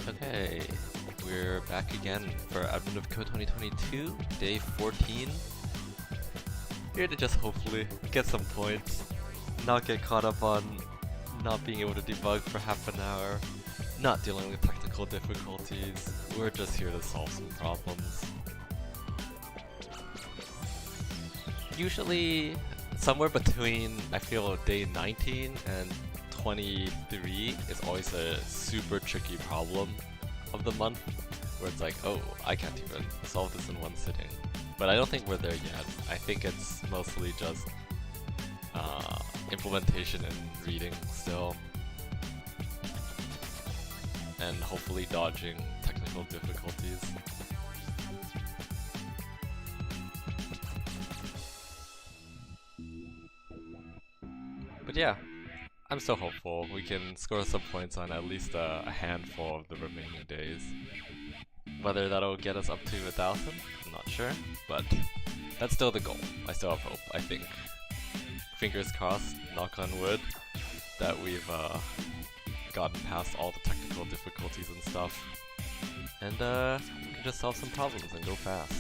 Okay, we're back again for Advent of Code 2022, day 14. Here to just hopefully get some points, not get caught up on not being able to debug for half an hour, not dealing with technical difficulties. We're just here to solve some problems. Usually, somewhere between, I feel, day 19 and 23 is always a super tricky problem of the month, where it's like, oh, I can't even solve this in one sitting. But I don't think we're there yet. I think it's mostly just implementation and reading still, and hopefully dodging technical difficulties. But yeah, I'm still hopeful we can score some points on at least a handful of the remaining days. Whether that'll get us up to 1,000, I'm not sure, but that's still the goal. I still have hope, I think. Fingers crossed, knock on wood, that we've gotten past all the technical difficulties and stuff. And we can just solve some problems and go fast.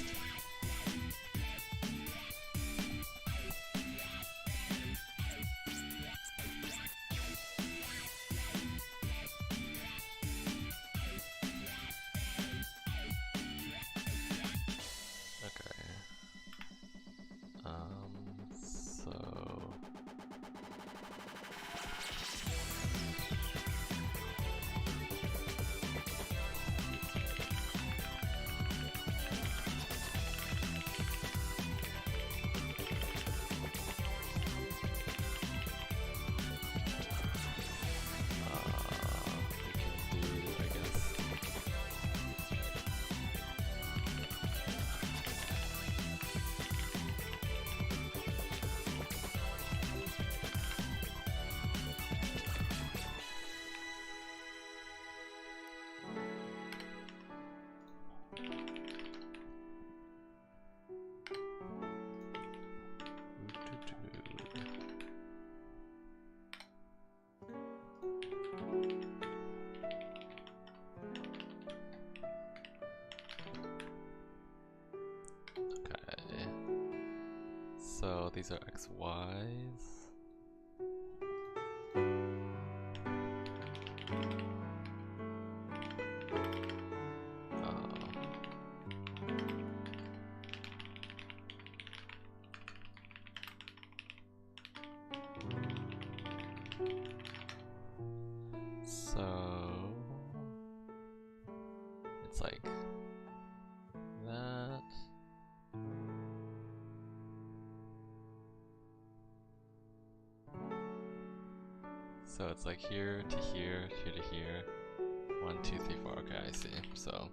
So these are XYs. So it's like that. So it's like here to here, here to here. 1, 2, 3, 4. Okay, I see. So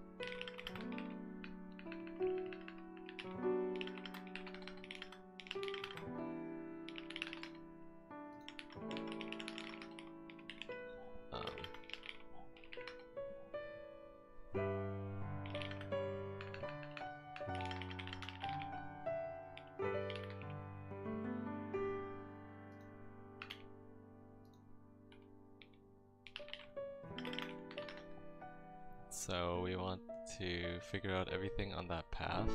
So we want to figure out everything on that path.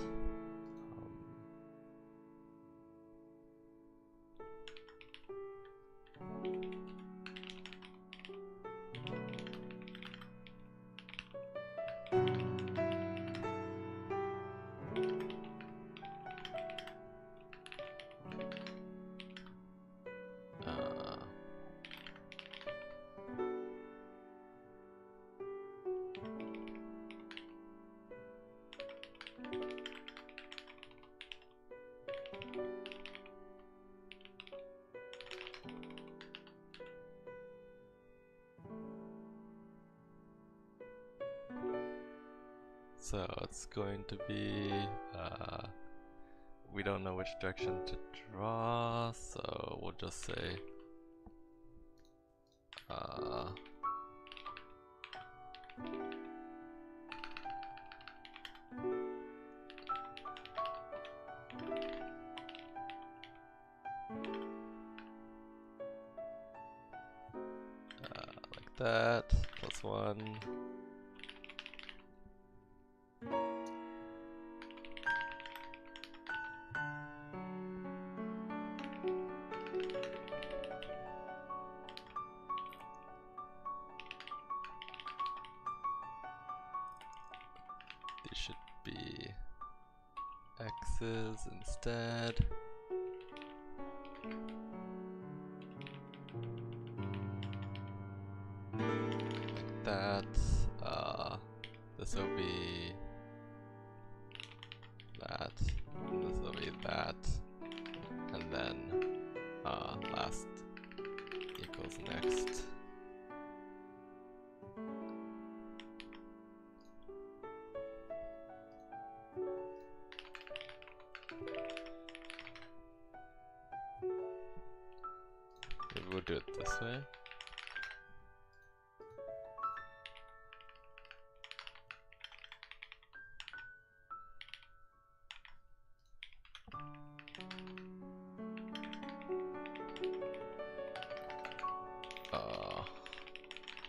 So it's going to be, we don't know which direction to draw, so we'll just say, like that, +1. should be X's instead. Like that. This will be that. And this will be that. And then last equals next. Maybe we'll do it this way.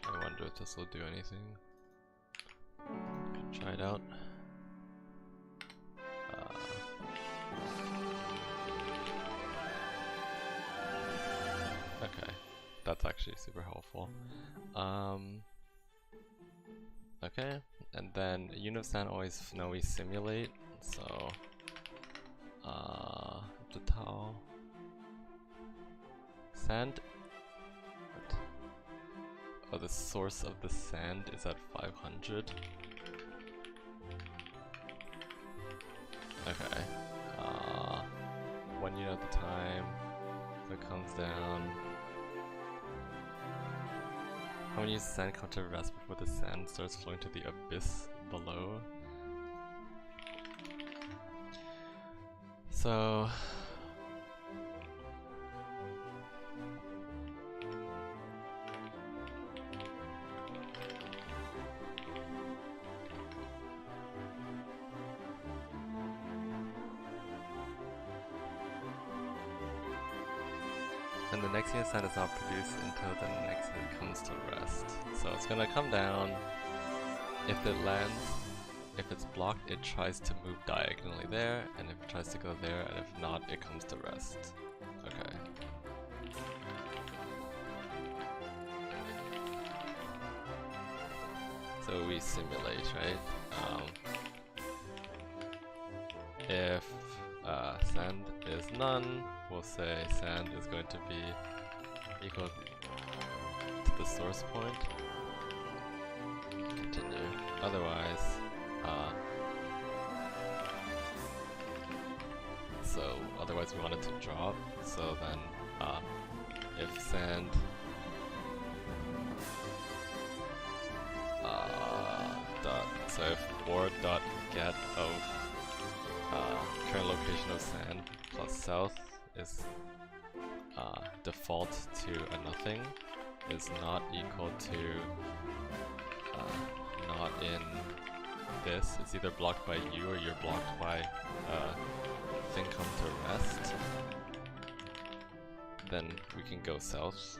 I wonder if this will do anything. Try it out. Okay, that's actually super helpful. Okay, and then unit of sand always snowy simulate, so the towel sand. What? Oh, the source of the sand is at 500. Okay. 1 unit at a time. So it comes down. How many sand come to rest before the sand starts flowing to the abyss below? So and the next unit sand is not produced until the next unit comes to rest. So it's gonna come down. If it lands, if it's blocked, it tries to move diagonally there, and if it tries to go there, and if not, it comes to rest. Okay. So we simulate, right? If sand is none, we'll say sand is going to be equal to the source point. Continue. Otherwise, otherwise we want it to drop. So then, if sand so if board dot get of current location of sand plus south is default to a nothing is not equal to not in this. It's either blocked by you or you're blocked by thing come to rest. Then we can go south.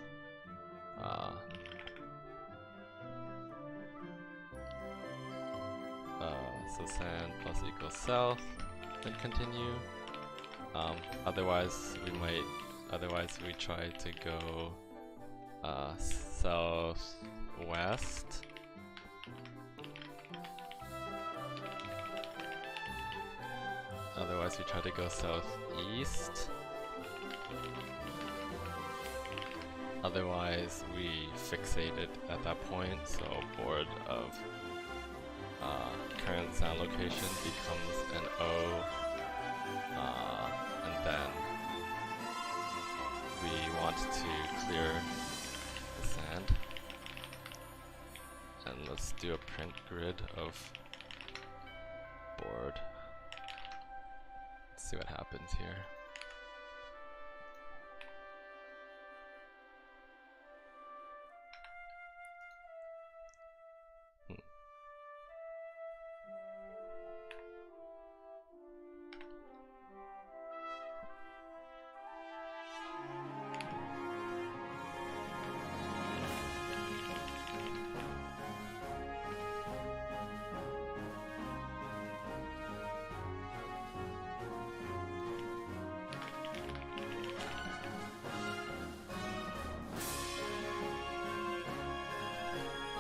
So sand plus equals south, then continue. Otherwise we try to go southwest. Otherwise we try to go southeast. Otherwise we fixate it at that point, so board of current sound location becomes an O, and then we want to clear the sand. And let's do a print grid of board. Let's see what happens here.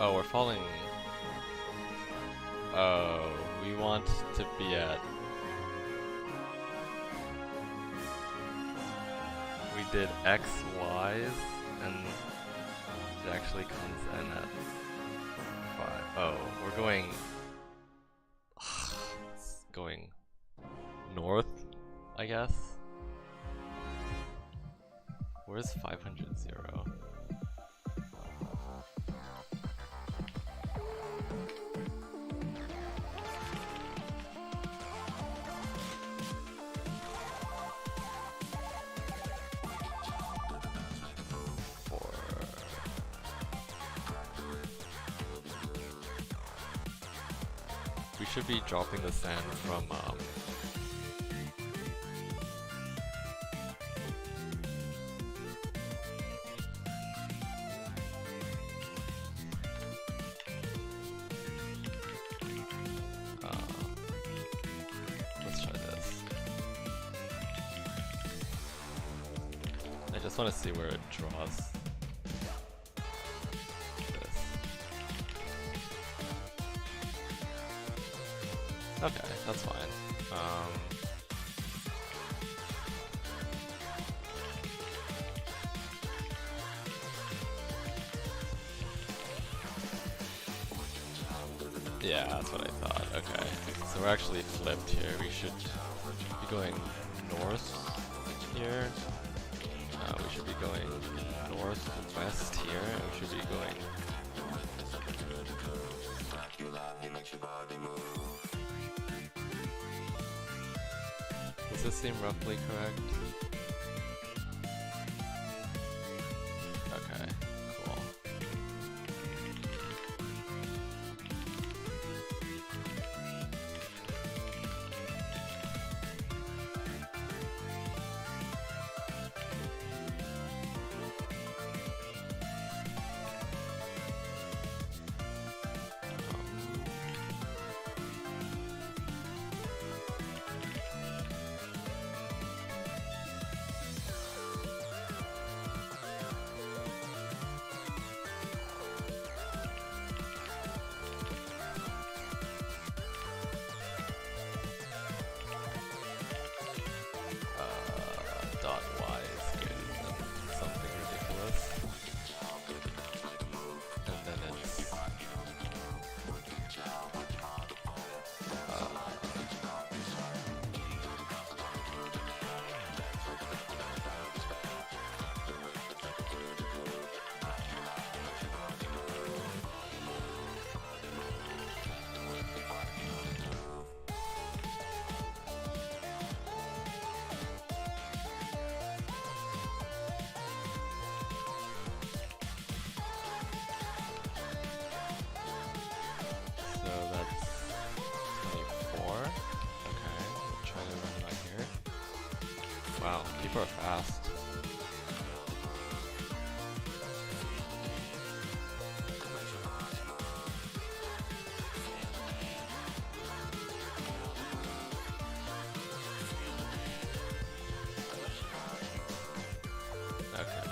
Oh, we're falling. Oh, we want to be at... We did X, Y's, and it actually comes in at 5. Oh, we're going... It's going north, I guess? Where's 500? We should be dropping the sand from let's try this. I just want to see where it draws. This. Okay, that's fine. Yeah, that's what I thought. Okay, so we're actually flipped here. We should be going north here. We should be going northwest here, and we should be going... Does this seem roughly correct? Okay, cool. Dot Y is good and something ridiculous. And then it's... So that's 24. Okay, we'll try to run it on here. Wow, people are fast. Okay.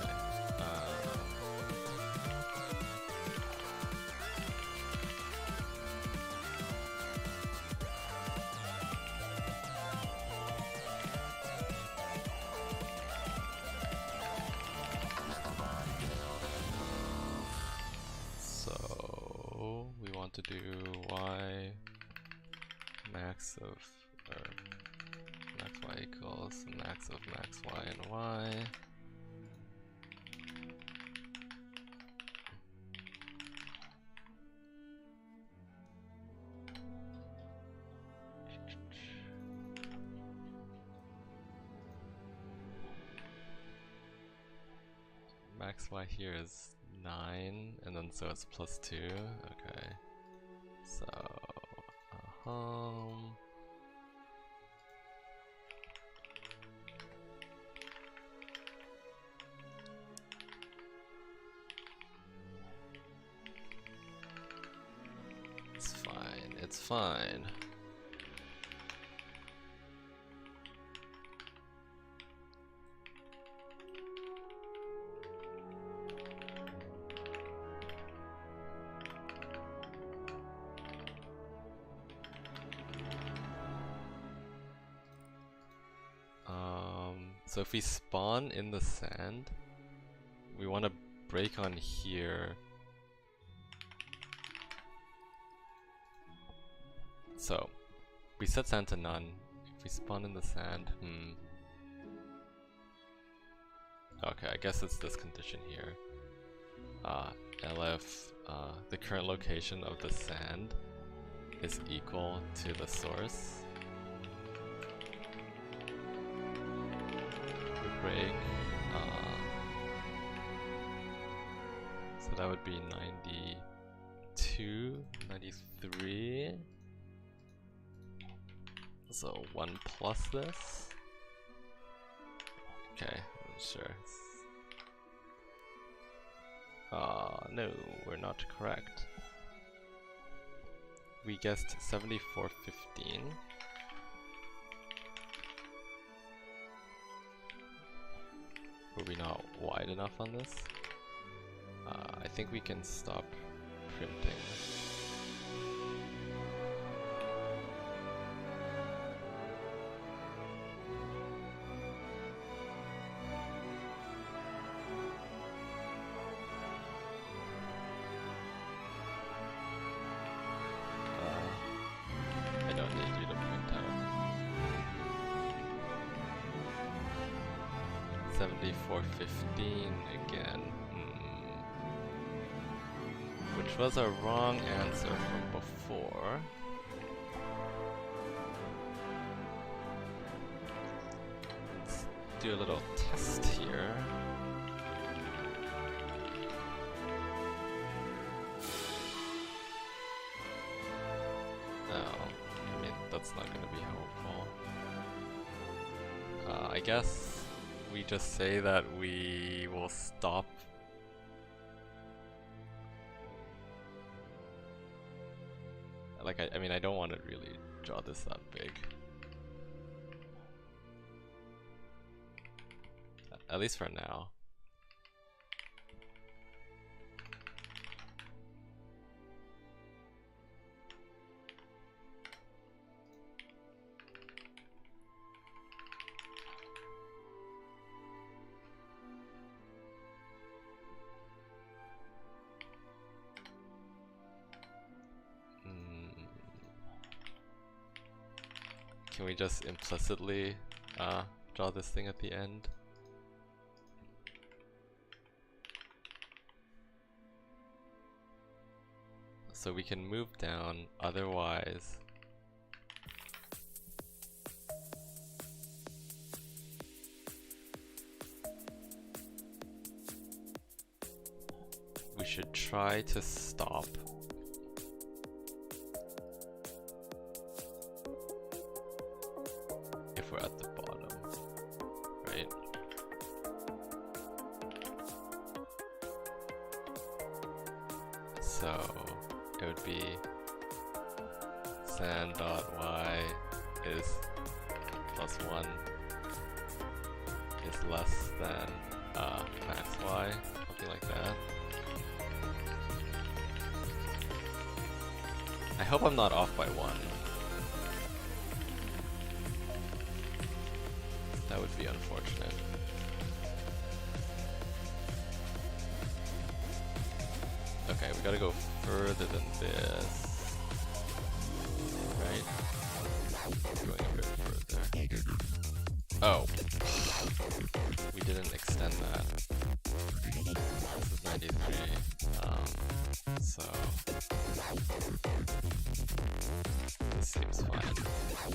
So we want to do y max of max y equals max of max y and y. Max y here is 9, and then so it's plus 2. Okay. So, it's fine. It's fine. So if we spawn in the sand, we want to break on here. So we set sand to none. If we spawn in the sand, okay, I guess it's this condition here. LF, the current location of the sand is equal to the source. We break, so that would be 92, 93. So 1 plus this. Okay, sure. No, we're not correct. We guessed 7415. Were we not wide enough on this? I think we can stop printing. I don't need you to print out. 7415 again. Which was a wrong answer from before. Let's do a little test here. No, I mean, that's not going to be helpful. I guess we just say that we will stop. Like, I mean, I don't want to really draw this that big. At least for now. Can we just implicitly draw this thing at the end? So we can move down, otherwise we should try to stop. If we're at the bottom, right? So it would be sand.y is +1 is less than max y, something like that. I hope I'm not off by 1. That would be unfortunate. Okay, we gotta go further than this. Right? Going a bit further. Oh. We didn't extend that. This is 93. So this seems fine.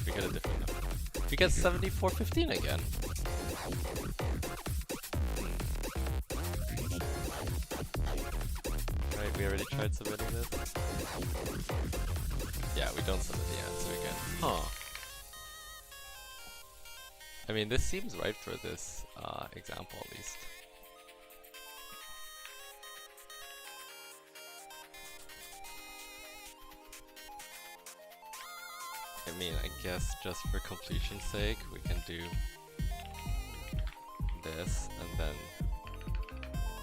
We get a different number. We get 7415 again. Right, we already tried submitting this. Yeah, we don't submit the answer again. Huh. I mean, this seems right for this example at least. I mean, I guess just for completion's sake, we can do this, and then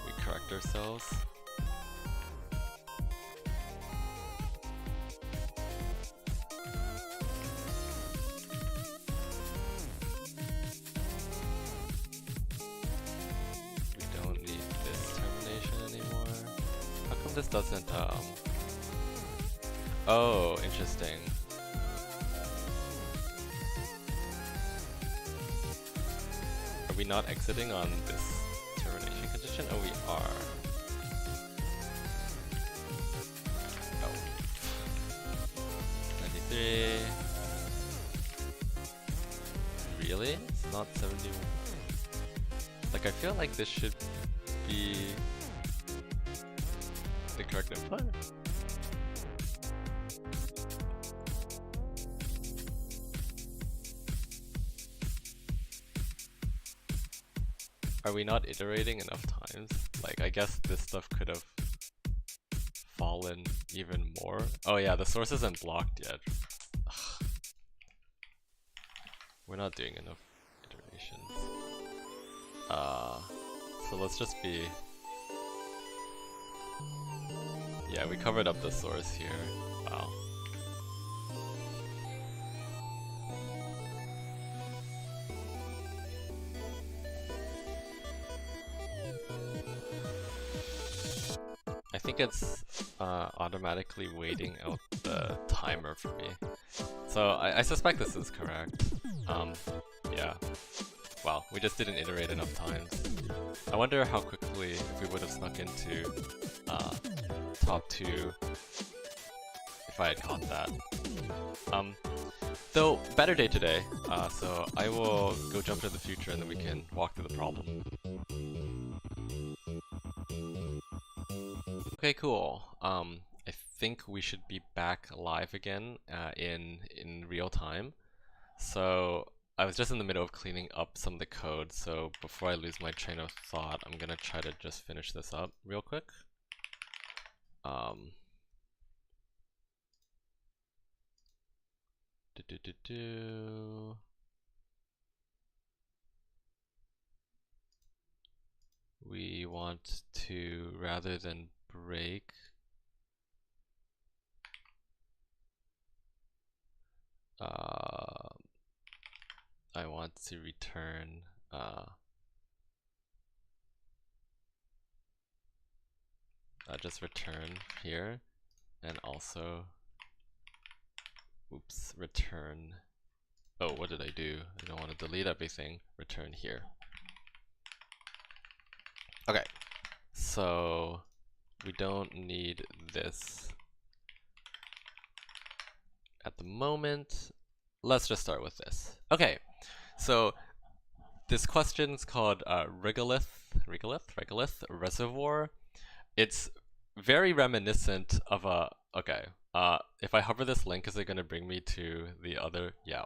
we correct ourselves. this doesn't, oh, interesting. Are we not exiting on this termination condition? Oh, we are. Oh. 93. Really? It's not 71. Like, I feel like this should be the correct input. Are we not iterating enough times? Like, I guess this stuff could have fallen even more. Oh yeah, the source isn't blocked yet. Ugh. We're not doing enough iterations. So let's just be... Yeah, we covered up the source here. Wow. I think it's automatically waiting out the timer for me. So I suspect this is correct. Yeah. Wow, we just didn't iterate enough times. I wonder how quickly we would have snuck into top 2 if I had caught that. Though, better day today, so I will go jump to the future and then we can walk through the problem. Okay, cool. I think we should be back live again in real time. So I was just in the middle of cleaning up some of the code, so before I lose my train of thought, I'm gonna try to just finish this up real quick. We want to, rather than break, I want to return just return here, and also, oops, return, oh, what did I do? I don't want to delete everything, return here. Okay, so we don't need this at the moment. Let's just start with this. Okay, so this question is called regolith reservoir. It's very reminiscent of a, okay, if I hover this link, is it going to bring me to the other? Yeah.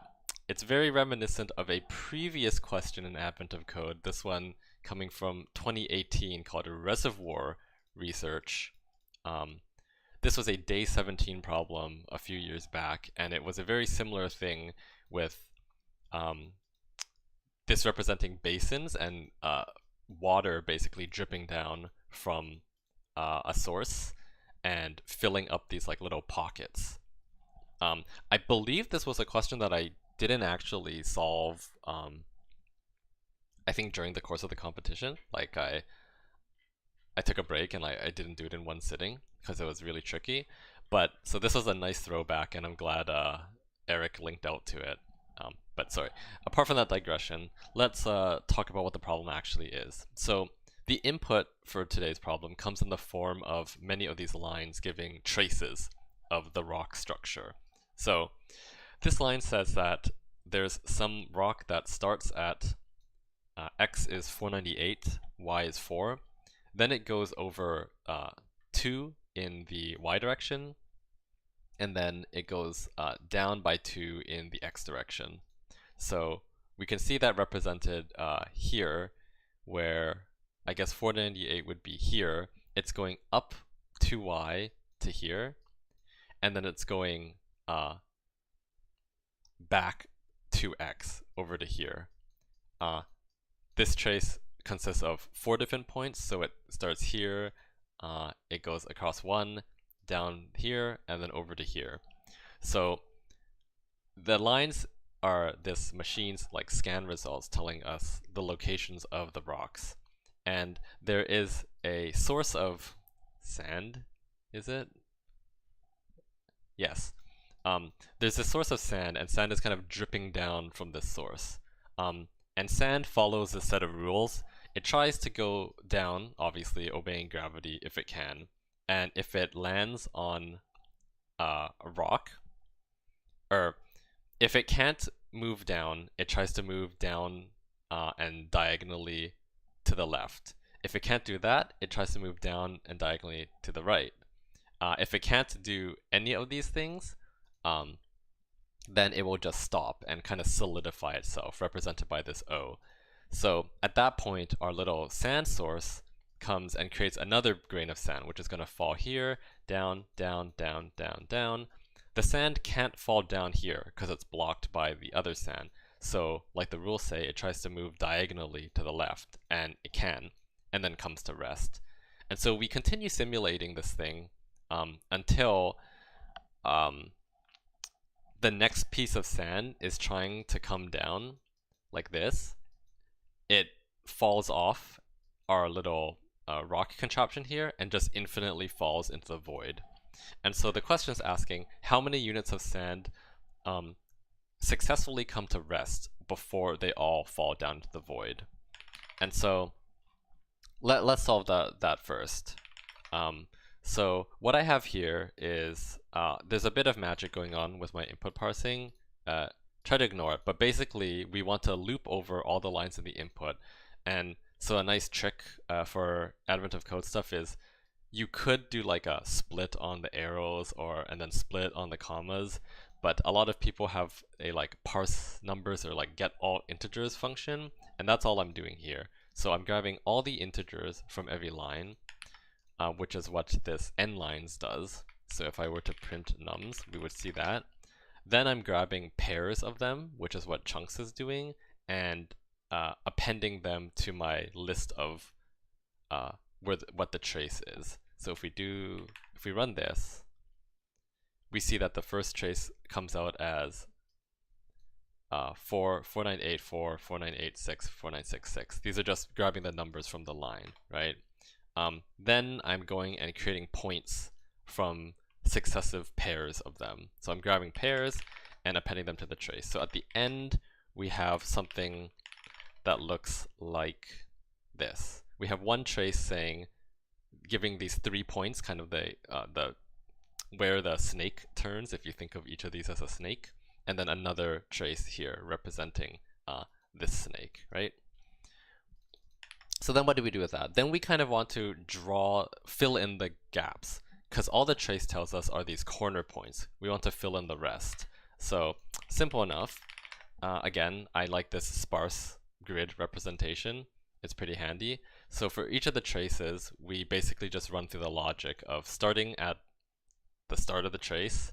It's very reminiscent of a previous question in Advent of Code, this one coming from 2018 called Reservoir Research. This was a day 17 problem a few years back, and it was a very similar thing with this representing basins and water basically dripping down from a source and filling up these like little pockets. I believe this was a question that I didn't actually solve, I think during the course of the competition. Like I took a break and I didn't do it in one sitting because it was really tricky. But so this was a nice throwback, and I'm glad Eric linked out to it. But sorry, apart from that digression, let's talk about what the problem actually is. So the input for today's problem comes in the form of many of these lines giving traces of the rock structure. So this line says that there's some rock that starts at x is 498, y is 4. Then it goes over 2 in the y direction, and then it goes down by 2 in the x direction. So we can see that represented here, where I guess 498 would be here. It's going up 2y to here, and then it's going back 2x over to here. This trace consists of 4 different points, so it starts here, it goes across 1, down here, and then over to here. So the lines are this machine's like scan results telling us the locations of the rocks. And there is a source of sand is it? Yes. There's a source of sand, and sand is kind of dripping down from this source. And sand follows a set of rules. It tries to go down, obviously obeying gravity if it can, and if it lands on a rock, or if it can't move down, it tries to move down and diagonally to the left. If it can't do that, it tries to move down and diagonally to the right. If it can't do any of these things, then it will just stop and kind of solidify itself, represented by this O. So at that point, our little sand source comes and creates another grain of sand, which is going to fall here, down, down, down, down, down. The sand can't fall down here because it's blocked by the other sand. So like the rules say, it tries to move diagonally to the left, and it can, and then comes to rest. And so we continue simulating this thing until the next piece of sand is trying to come down like this. It falls off our little rock contraption here and just infinitely falls into the void. And so the question is asking how many units of sand successfully come to rest before they all fall down to the void. And so let's solve that first. So what I have here is there's a bit of magic going on with my input parsing. Try to ignore it, but basically we want to loop over all the lines in the input. And so a nice trick for Advent of Code stuff is you could do like a split on the arrows and then split on the commas, but a lot of people have a like parse numbers or like get all integers function, and that's all I'm doing here. So I'm grabbing all the integers from every line, which is what this nlines does. So if I were to print nums, we would see that. Then I'm grabbing pairs of them, which is what chunks is doing, and appending them to my list of what the trace is. So if we run this, we see that the first trace comes out as 4984, 4986, 4966. These are just grabbing the numbers from the line, right? Then I'm going and creating points from successive pairs of them. So I'm grabbing pairs and appending them to the trace. So at the end, we have something that looks like this. We have one trace saying, giving these 3 points, kind of the where the snake turns, if you think of each of these as a snake, and then another trace here representing this snake, right? So then what do we do with that? Then we kind of want to fill in the gaps, because all the trace tells us are these corner points. We want to fill in the rest. So simple enough. Again, I like this sparse grid representation. It's pretty handy. So for each of the traces, we basically just run through the logic of starting at the start of the trace.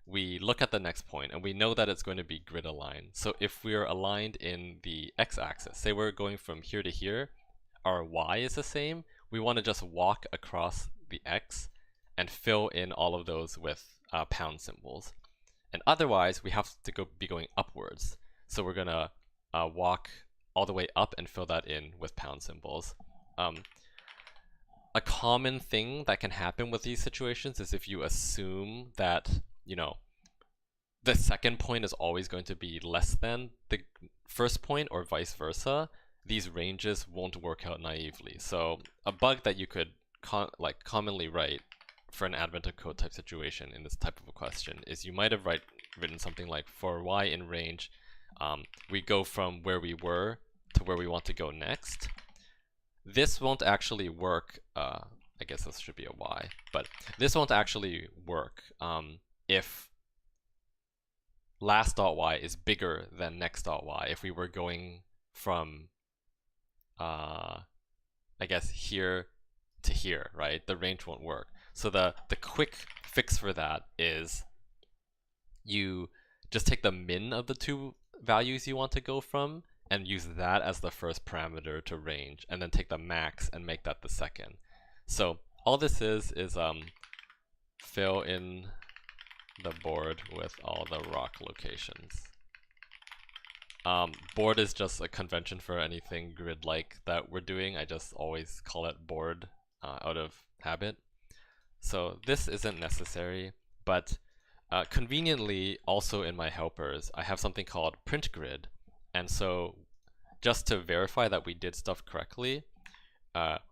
We look at the next point, and we know that it's going to be grid aligned. So if we're aligned in the x-axis, say we're going from here to here, our y is the same, we want to just walk across the x and fill in all of those with pound symbols. And otherwise, we have to be going upwards. So we're going to walk all the way up and fill that in with pound symbols. A common thing that can happen with these situations is if you assume that, you know, the second point is always going to be less than the first point or vice versa, these ranges won't work out naively. So a bug that you could commonly write for an Advent of Code type situation in this type of a question is you might have written something like, for y in range, we go from where we were to where we want to go next. This won't actually work. I guess this should be a y, but this won't actually work if last.y is bigger than next.y. If we were going from I guess here to here, right? The range won't work. So the quick fix for that is you just take the min of the two values you want to go from and use that as the first parameter to range, and then take the max and make that the second. So all this is fill in the board with all the rock locations. Board is just a convention for anything grid-like that we're doing. I just always call it board out of habit. So this isn't necessary, but conveniently also in my helpers, I have something called print grid. And so just to verify that we did stuff correctly,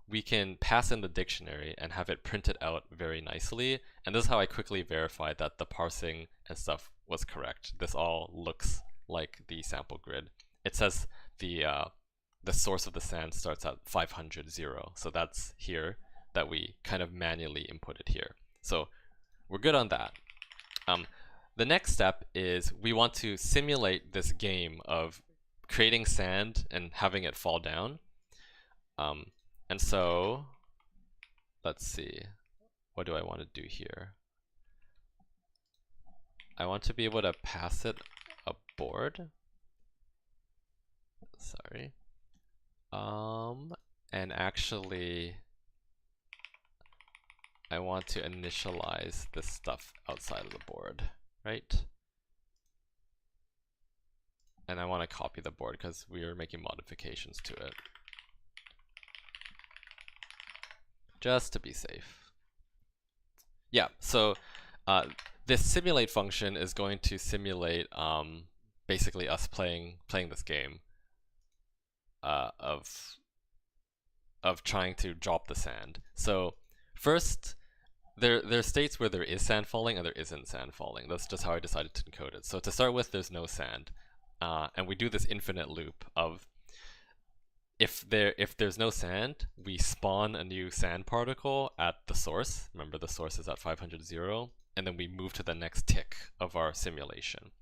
we can pass in the dictionary and have it printed out very nicely. And this is how I quickly verified that the parsing and stuff was correct. This all looks like the sample grid. It says the source of the sand starts at 500, 0. So that's here that we kind of manually inputted here. So we're good on that. The next step is we want to simulate this game of creating sand and having it fall down. And so let's see, what do I want to do here? I want to be able to pass it a board. Sorry. And actually, I want to initialize this stuff outside of the board, right? And I want to copy the board because we are making modifications to it. Just to be safe. Yeah, so this simulate function is going to simulate basically us playing this game of trying to drop the sand. So first, there are states where there is sand falling and there isn't sand falling. That's just how I decided to encode it. So to start with, there's no sand, and we do this infinite loop of if there's no sand, we spawn a new sand particle at the source. Remember, the source is at 500, 0, and then we move to the next tick of our simulation.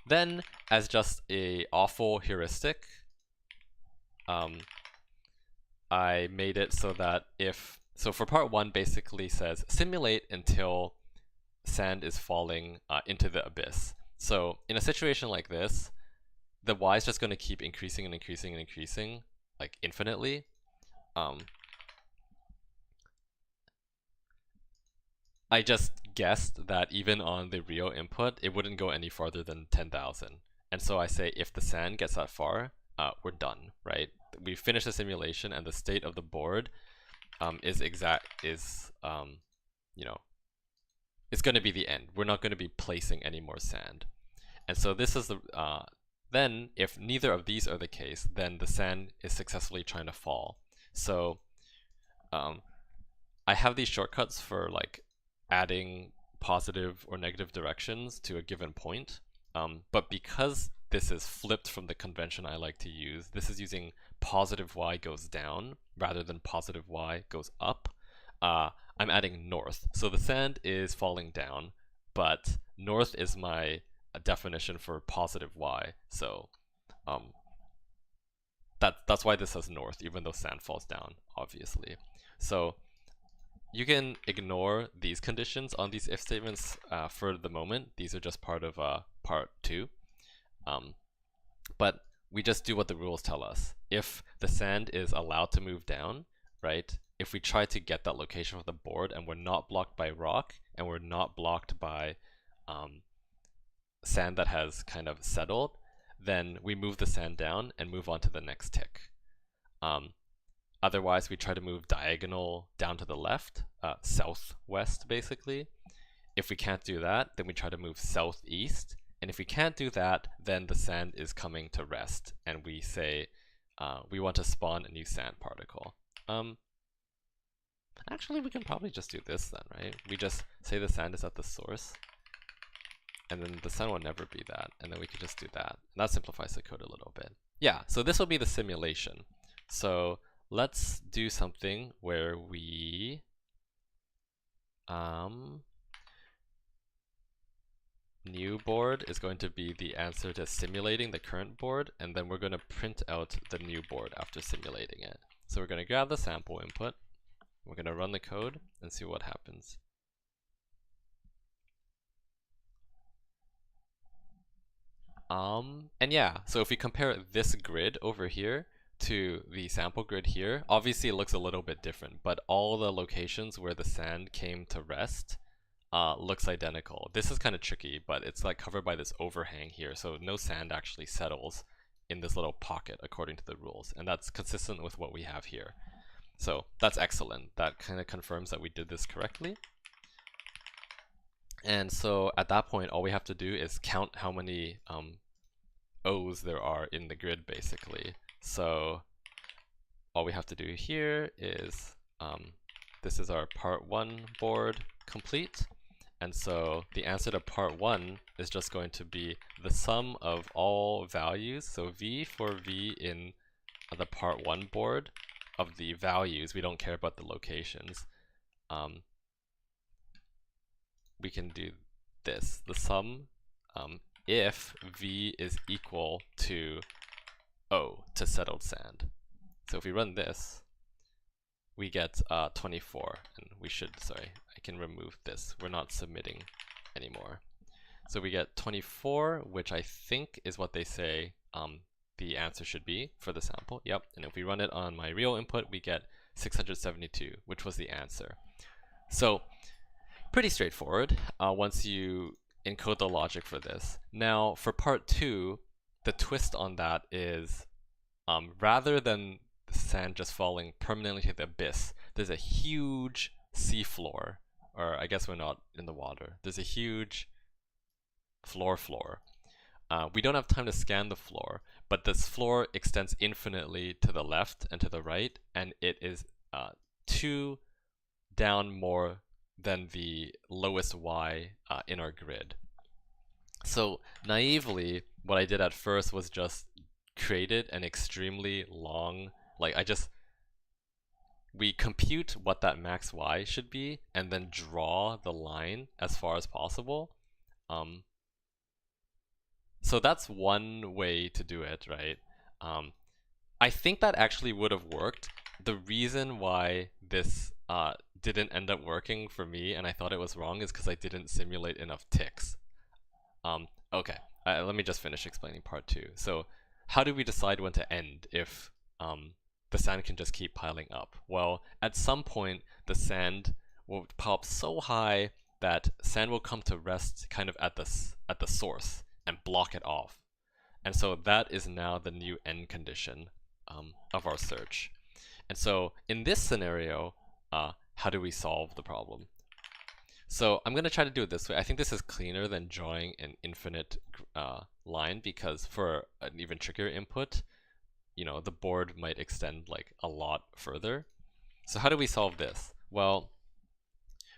Then, as just a awful heuristic, I made it so that so for part 1 basically says simulate until sand is falling into the abyss. So in a situation like this, the y is just going to keep increasing and increasing and increasing, like infinitely. I just guessed that even on the real input, it wouldn't go any farther than 10,000. And so I say if the sand gets that far, we're done, right? We finish the simulation and the state of the board is you know, it's going to be the end. We're not going to be placing any more sand. And so this is the then if neither of these are the case, then the sand is successfully trying to fall. So I have these shortcuts for like adding positive or negative directions to a given point. But because this is flipped from the convention I like to use, this is using positive y goes down rather than positive y goes up. I'm adding north. So the sand is falling down, but north is my definition for positive y. So that's why this says north, even though sand falls down, obviously. So you can ignore these conditions on these if statements for the moment. These are just part of part 2. But we just do what the rules tell us. If the sand is allowed to move down, right? If we try to get that location from the board and we're not blocked by rock and we're not blocked by sand that has kind of settled, then we move the sand down and move on to the next tick. Otherwise, we try to move diagonal down to the left, southwest basically. If we can't do that, then we try to move southeast. And if we can't do that, then the sand is coming to rest, and we say we want to spawn a new sand particle. Actually, we can probably just do this then, right? We just say the sand is at the source, and then the sand will never be that, and then we can just do that. And that simplifies the code a little bit. Yeah, so this will be the simulation. So let's do something where we new board is going to be the answer to simulating the current board, and then we're going to print out the new board after simulating it. So we're going to grab the sample input, we're going to run the code and see what happens. And yeah, so if we compare this grid over here to the sample grid here, obviously it looks a little bit different, but all the locations where the sand came to rest looks identical. This is kind of tricky, but it's like covered by this overhang here, so no sand actually settles in this little pocket according to the rules, and that's consistent with what we have here. So that's excellent. That kind of confirms that we did this correctly. And so at that point, all we have to do is count how many O's there are in the grid, basically. So all we have to do here is, this is our part 1 board complete. And so the answer to part 1 is just going to be the sum of all values. So V for V in the part 1 board of the values. We don't care about the locations. We can do this, the sum if V is equal to O, to settled sand. So if we run this, we get 24, and we should, sorry, I can remove this. We're not submitting anymore. So we get 24, which I think is what they say the answer should be for the sample. Yep, and if we run it on my real input, we get 672, which was the answer. So pretty straightforward once you encode the logic for this. Now for part 2, the twist on that is rather than the sand just falling permanently to the abyss, there's a huge seafloor, or I guess we're not in the water. There's a huge floor. We don't have time to scan the floor, but this floor extends infinitely to the left and to the right, and it is 2 down more than the lowest y in our grid. So naively, what I did at first was just created an extremely long, we compute what that max y should be and then draw the line as far as possible. So that's one way to do it, right? I think that actually would have worked. The reason why this didn't end up working for me and I thought it was wrong is because I didn't simulate enough ticks. Okay, let me just finish explaining part 2. So how do we decide when to end if the sand can just keep piling up? Well, at some point the sand will pile up so high that sand will come to rest kind of at the source and block it off. And so that is now the new end condition of our search. And so in this scenario, how do we solve the problem? So I'm going to try to do it this way. I think this is cleaner than drawing an infinite line, because for an even trickier input, the board might extend like a lot further. So how do we solve this? Well,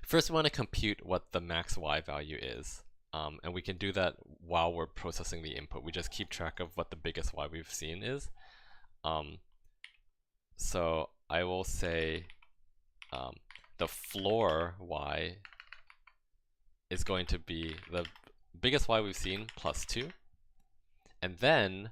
first we want to compute what the max y value is. And we can do that while we're processing the input. We just keep track of what the biggest y we've seen is. So I will say the floor y is going to be the biggest y we've seen plus 2. And then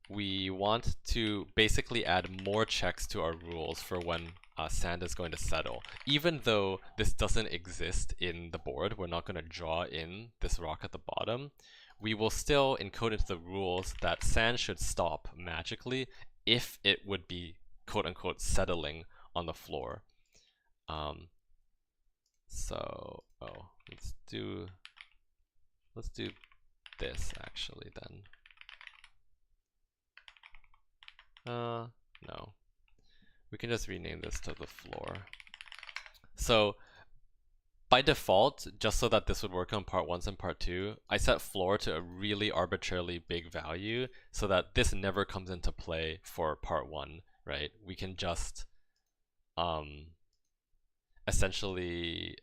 we want to basically add more checks to our rules for when sand is going to settle. Even though this doesn't exist in the board, we're not going to draw in this rock at the bottom, we will still encode into the rules that sand should stop magically if it would be quote-unquote settling on the floor. Let's do this actually then. No. We can just rename this to the floor. So by default, just so that this would work on part 1 and part 2, I set floor to a really arbitrarily big value so that this never comes into play for part 1, right? We can just essentially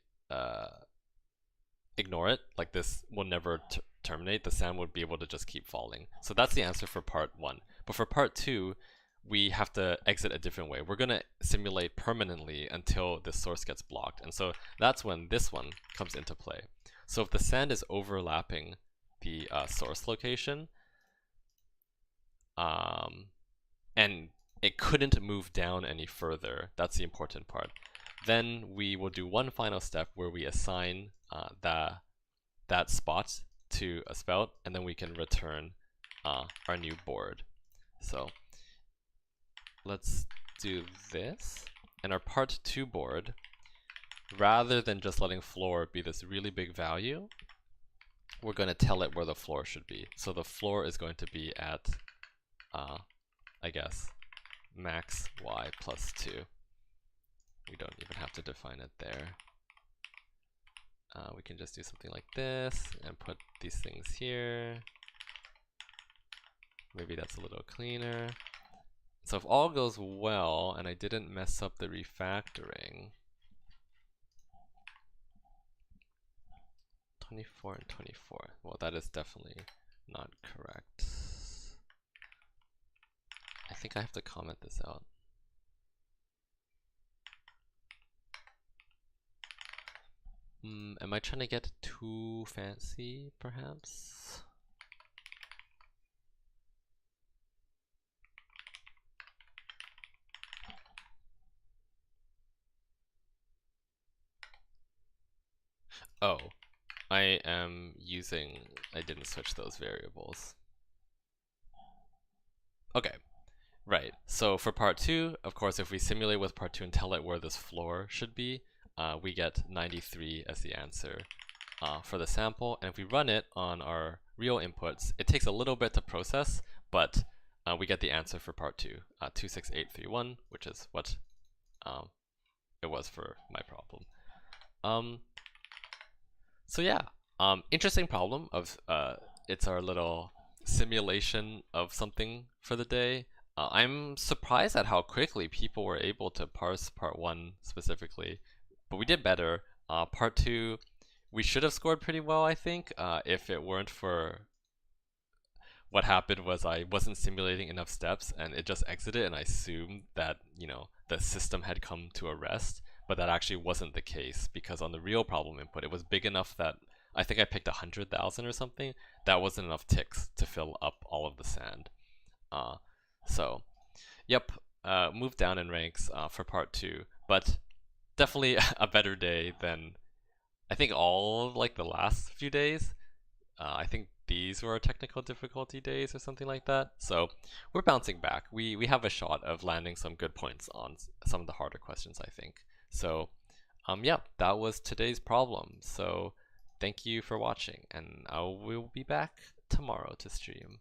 ignore it. Like, this will never terminate. The sand would be able to just keep falling. So that's the answer for part 1. But for part 2, we have to exit a different way. We're going to simulate permanently until this source gets blocked. And so that's when this one comes into play. So if the sand is overlapping the source location, and it couldn't move down any further, that's the important part, then we will do one final step where we assign that spot to a spout, and then we can return our new board. So let's do this. And our part 2 board, rather than just letting floor be this really big value, we're going to tell it where the floor should be. So the floor is going to be at, I guess, max y plus 2. We don't even have to define it there. We can just do something like this and put these things here. Maybe that's a little cleaner. So if all goes well and I didn't mess up the refactoring, 24 and 24. Well, that is definitely not correct. I think I have to comment this out. Am I trying to get too fancy, perhaps? Oh, I didn't switch those variables. Okay, right. So for part 2, of course, if we simulate with part 2 and tell it where this floor should be, we get 93 as the answer for the sample. And if we run it on our real inputs, it takes a little bit to process, but we get the answer for part 2, 26831, which is what it was for my problem. So yeah, interesting problem of it's our little simulation of something for the day. I'm surprised at how quickly people were able to parse part 1 specifically, but we did better. Part 2, we should have scored pretty well, I think, if it weren't for what happened was I wasn't simulating enough steps and it just exited, and I assumed that, you know, the system had come to a rest, but that actually wasn't the case, because on the real problem input, it was big enough that I think I picked 100,000 or something. That wasn't enough ticks to fill up all of the sand. So, yep, moved down in ranks for part 2, but definitely a better day than I think all of, like, the last few days. I think these were our technical difficulty days or something like that. So we're bouncing back. We have a shot of landing some good points on some of the harder questions, I think. So yeah, that was today's problem. So thank you for watching, and I will be back tomorrow to stream.